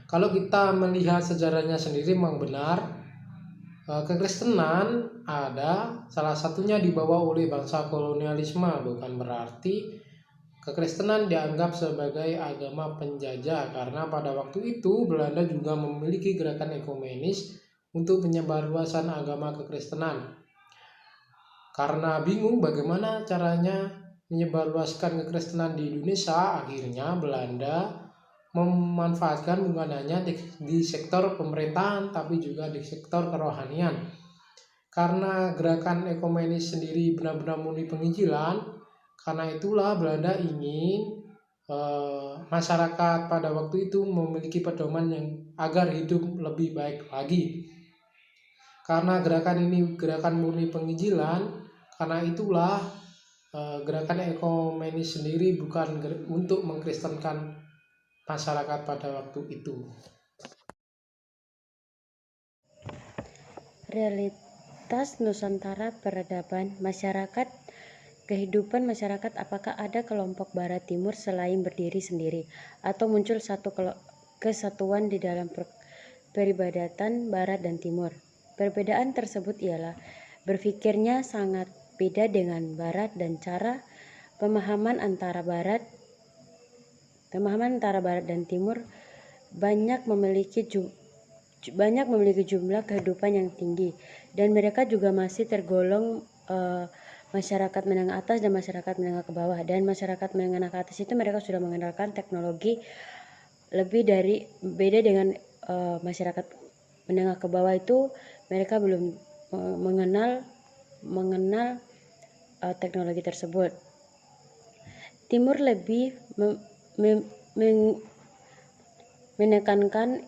Kalau kita melihat sejarahnya sendiri memang benar, kekristenan ada salah satunya dibawa oleh bangsa kolonialisme, bukan berarti kekristenan dianggap sebagai agama penjajah, karena pada waktu itu Belanda juga memiliki gerakan ekumenis untuk penyebarluasan agama kekristenan. Karena bingung bagaimana caranya menyebarluaskan kekristenan di Indonesia, akhirnya Belanda memanfaatkan bukan hanya di sektor pemerintahan tapi juga di sektor kerohanian. Karena gerakan ekumenis sendiri benar-benar murni penginjilan, karena itulah Belanda ingin masyarakat pada waktu itu memiliki pedoman yang agar hidup lebih baik lagi. Karena gerakan ini gerakan murni penginjilan, karena itulah gerakan ekumenis sendiri bukan untuk mengkristenkan masyarakat pada waktu itu. Realitas Nusantara peradaban masyarakat. Kehidupan masyarakat, apakah ada kelompok barat timur selain berdiri sendiri, atau muncul satu kesatuan di dalam peribadatan barat dan timur? Perbedaan tersebut ialah berpikirnya sangat beda dengan barat dan cara pemahaman antara barat dan timur banyak memiliki jumlah kehidupan yang tinggi, dan mereka juga masih tergolong masyarakat menengah atas dan masyarakat menengah ke bawah. Dan masyarakat menengah ke atas itu mereka sudah mengenalkan teknologi beda dengan masyarakat menengah ke bawah itu mereka belum mengenal teknologi tersebut. Timur lebih menekankan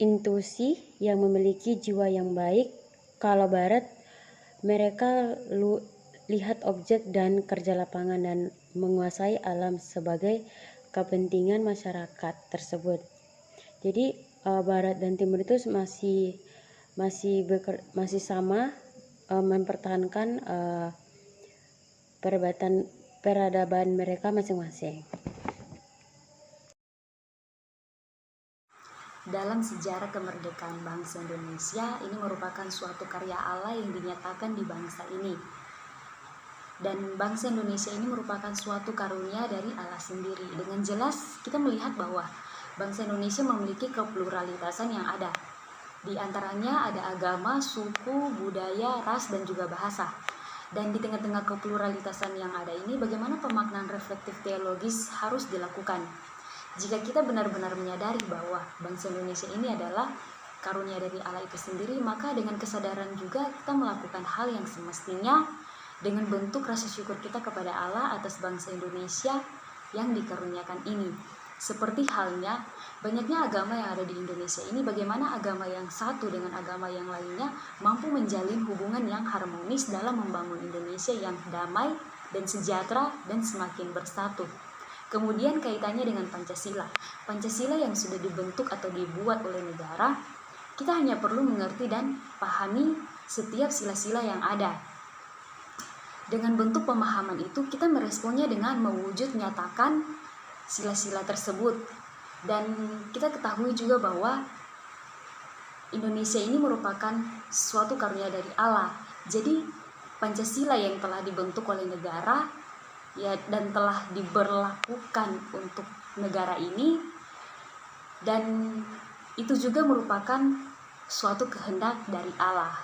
intuisi yang memiliki jiwa yang baik, kalau barat mereka lihat objek dan kerja lapangan dan menguasai alam sebagai kepentingan masyarakat tersebut. Jadi barat dan timur itu masih sama mempertahankan peradaban mereka masing-masing. Dalam sejarah kemerdekaan bangsa Indonesia, ini merupakan suatu karya Allah yang dinyatakan di bangsa ini. Dan bangsa Indonesia ini merupakan suatu karunia dari Allah sendiri. Dengan jelas kita melihat bahwa bangsa Indonesia memiliki kepluralitasan yang ada. Di antaranya ada agama, suku, budaya, ras, dan juga bahasa. Dan di tengah-tengah kepluralitasan yang ada ini, bagaimana pemaknaan reflektif teologis harus dilakukan. Jika kita benar-benar menyadari bahwa bangsa Indonesia ini adalah karunia dari Allah itu sendiri, maka dengan kesadaran juga kita melakukan hal yang semestinya dengan bentuk rasa syukur kita kepada Allah atas bangsa Indonesia yang dikaruniakan ini. Seperti halnya banyaknya agama yang ada di Indonesia ini, bagaimana agama yang satu dengan agama yang lainnya mampu menjalin hubungan yang harmonis dalam membangun Indonesia yang damai dan sejahtera dan semakin bersatu. Kemudian kaitannya dengan Pancasila. Pancasila yang sudah dibentuk atau dibuat oleh negara, kita hanya perlu mengerti dan pahami setiap sila-sila yang ada. Dengan bentuk pemahaman itu, kita meresponnya dengan mewujud nyatakan sila-sila tersebut. Dan kita ketahui juga bahwa Indonesia ini merupakan suatu karunia dari Allah. Jadi Pancasila yang telah dibentuk oleh negara dan telah diberlakukan untuk negara ini, dan itu juga merupakan suatu kehendak dari Allah.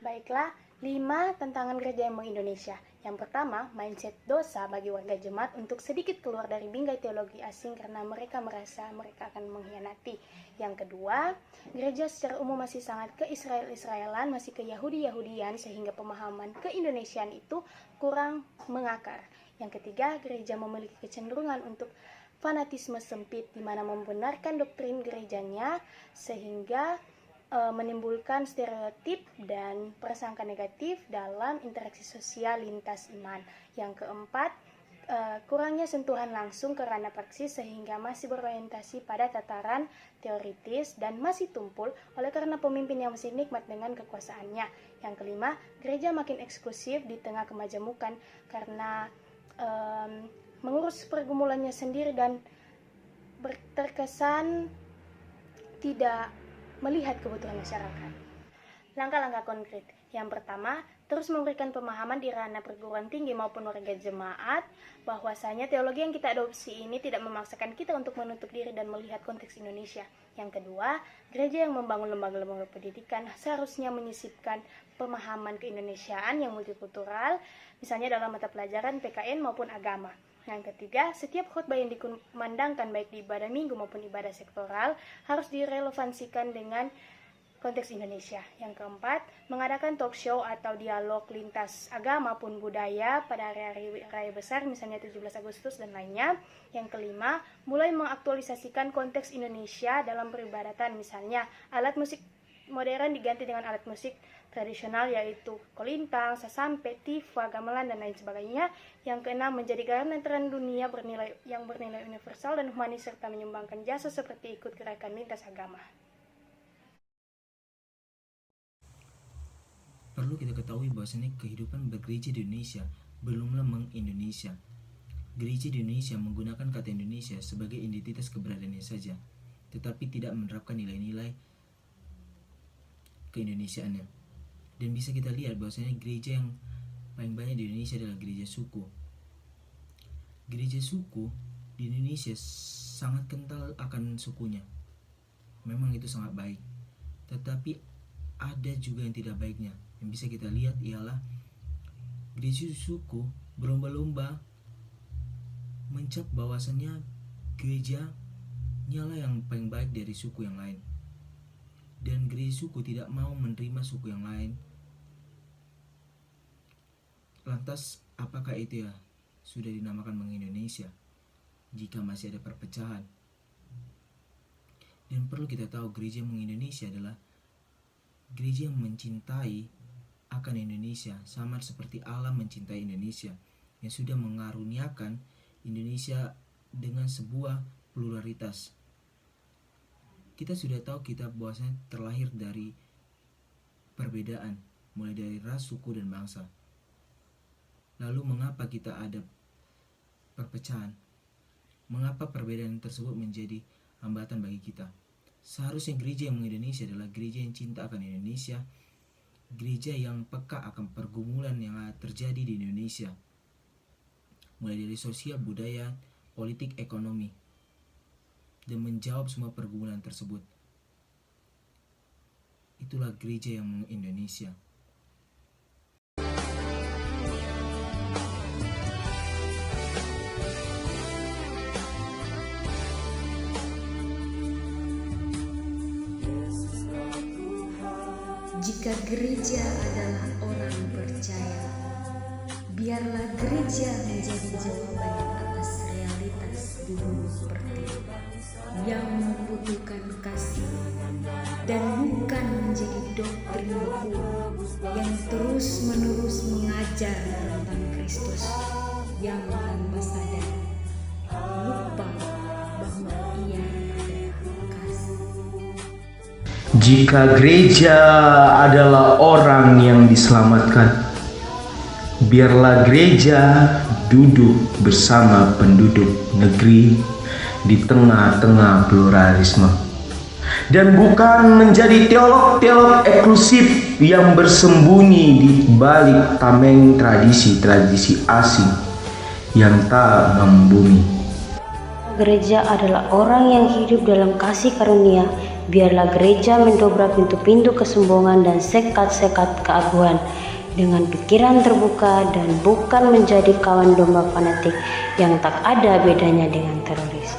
Baiklah, 5 tantangan gereja emo Indonesia. Yang pertama, mindset dosa bagi warga jemaat untuk sedikit keluar dari bingkai teologi asing karena mereka merasa mereka akan mengkhianati. Yang kedua, gereja secara umum masih sangat ke-Israel-Israelan, masih ke-Yahudi-Yahudian, sehingga pemahaman ke-Indonesiaan itu kurang mengakar. Yang ketiga, gereja memiliki kecenderungan untuk fanatisme sempit, di mana membenarkan doktrin gerejanya sehingga menimbulkan stereotip dan prasangka negatif dalam interaksi sosial lintas iman. Yang keempat, kurangnya sentuhan langsung ke ranah praksis sehingga masih berorientasi pada tataran teoritis dan masih tumpul oleh karena pemimpin yang masih nikmat dengan kekuasaannya. Yang kelima, gereja makin eksklusif di tengah kemajemukan karena mengurus pergumulannya sendiri dan terkesan tidak melihat kebutuhan masyarakat. Langkah-langkah konkret. Yang pertama, terus memberikan pemahaman di ranah perguruan tinggi maupun warga jemaat bahwasanya teologi yang kita adopsi ini tidak memaksakan kita untuk menutup diri dan melihat konteks Indonesia. Yang kedua, gereja yang membangun lembaga-lembaga pendidikan seharusnya menyisipkan pemahaman keindonesiaan yang multikultural, misalnya dalam mata pelajaran PKN maupun agama. Yang ketiga, setiap khotbah yang dikumandangkan baik di ibadah minggu maupun ibadah sektoral harus direlevansikan dengan konteks Indonesia. Yang keempat, mengadakan talk show atau dialog lintas agama pun budaya pada hari-hari raya besar, misalnya 17 Agustus dan lainnya. Yang kelima, mulai mengaktualisasikan konteks Indonesia dalam peribadatan, misalnya alat musik modern diganti dengan alat musik tradisional yaitu kolintang, sasampe, tifa, gamelan, dan lain sebagainya. Yang keenam, menjadi garda terang dunia yang bernilai universal dan humanis serta menyumbangkan jasa seperti ikut gerakan lintas agama. Perlu kita ketahui bahwasanya kehidupan bergereja di Indonesia belumlah meng-Indonesia. Gereja di Indonesia menggunakan kata Indonesia sebagai identitas keberadaannya saja, tetapi tidak menerapkan nilai-nilai keindonesiaannya. Dan bisa kita lihat bahwasanya gereja yang paling banyak di Indonesia adalah gereja suku. Gereja suku di Indonesia sangat kental akan sukunya. Memang itu sangat baik, tetapi ada juga yang tidak baiknya. Yang bisa kita lihat ialah gereja suku berlomba-lomba mencap bahwasannya gereja nyala yang paling baik dari suku yang lain, dan gereja suku tidak mau menerima suku yang lain. Lantas apakah itu ya sudah dinamakan meng-Indonesia jika masih ada perpecahan? Dan perlu kita tahu, gereja meng-Indonesia adalah gereja yang mencintai akan Indonesia, sama seperti Allah mencintai Indonesia, yang sudah mengaruniakan Indonesia dengan sebuah pluralitas. Kita sudah tahu kita bahwasanya terlahir dari perbedaan, mulai dari ras, suku, dan bangsa. Lalu mengapa kita ada perpecahan? Mengapa perbedaan tersebut menjadi hambatan bagi kita? Seharusnya gereja yang meng-Indonesia adalah gereja yang cinta akan Indonesia, gereja yang peka akan pergumulan yang terjadi di Indonesia, mulai dari sosial, budaya, politik, ekonomi, dan menjawab semua pergumulan tersebut. Itulah gereja yang meng-Indonesia. Jika gereja adalah orang percaya, biarlah gereja menjadi jawaban atas realitas di bumi seperti yang membutuhkan kasih, dan bukan menjadi doktrin beku yang terus-menerus mengajar tentang Kristus yang tanpa sadar lupa bahwa Ia adalah kasih. Jika gereja adalah orang yang diselamatkan, biarlah gereja duduk bersama penduduk negeri di tengah-tengah pluralisme, dan bukan menjadi teolog-teolog eksklusif yang bersembunyi di balik tameng tradisi-tradisi asing yang tak membumi. Gereja adalah orang yang hidup dalam kasih karunia. Biarlah gereja mendobrak pintu-pintu kesombongan dan sekat-sekat keaguan dengan pikiran terbuka dan bukan menjadi kawan domba fanatik yang tak ada bedanya dengan teroris.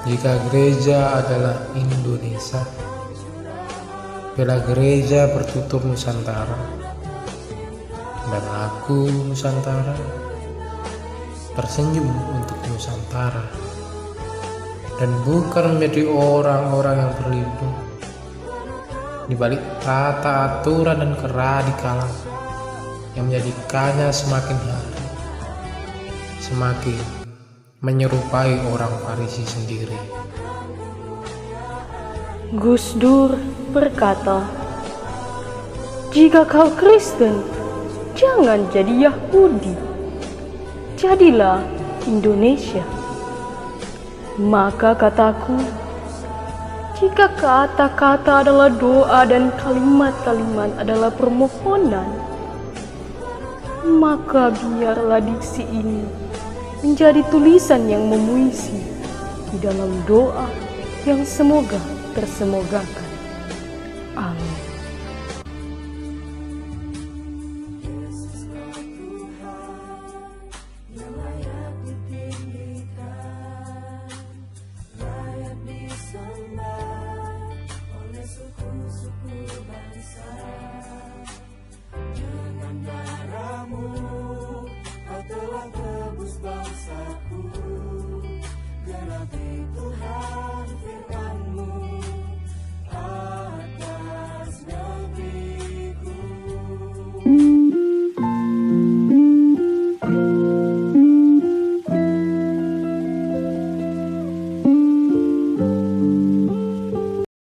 Jika gereja adalah Indonesia, biarlah gereja bertutur Nusantara, dan aku Nusantara tersenyum untuk Nusantara, dan bukan menjadi orang-orang yang berlindung di balik tata aturan dan keradikalan yang menjadikannya semakin hari semakin menyerupai orang Farisi sendiri. Gus Dur berkata, "Jika kau Kristen, jangan jadi Yahudi. jadilah Indonesia. Maka kataku, jika kata-kata adalah doa dan kalimat-kalimat adalah permohonan, maka biarlah diksi ini menjadi tulisan yang memuisi di dalam doa yang semoga tersemogakan. Amin.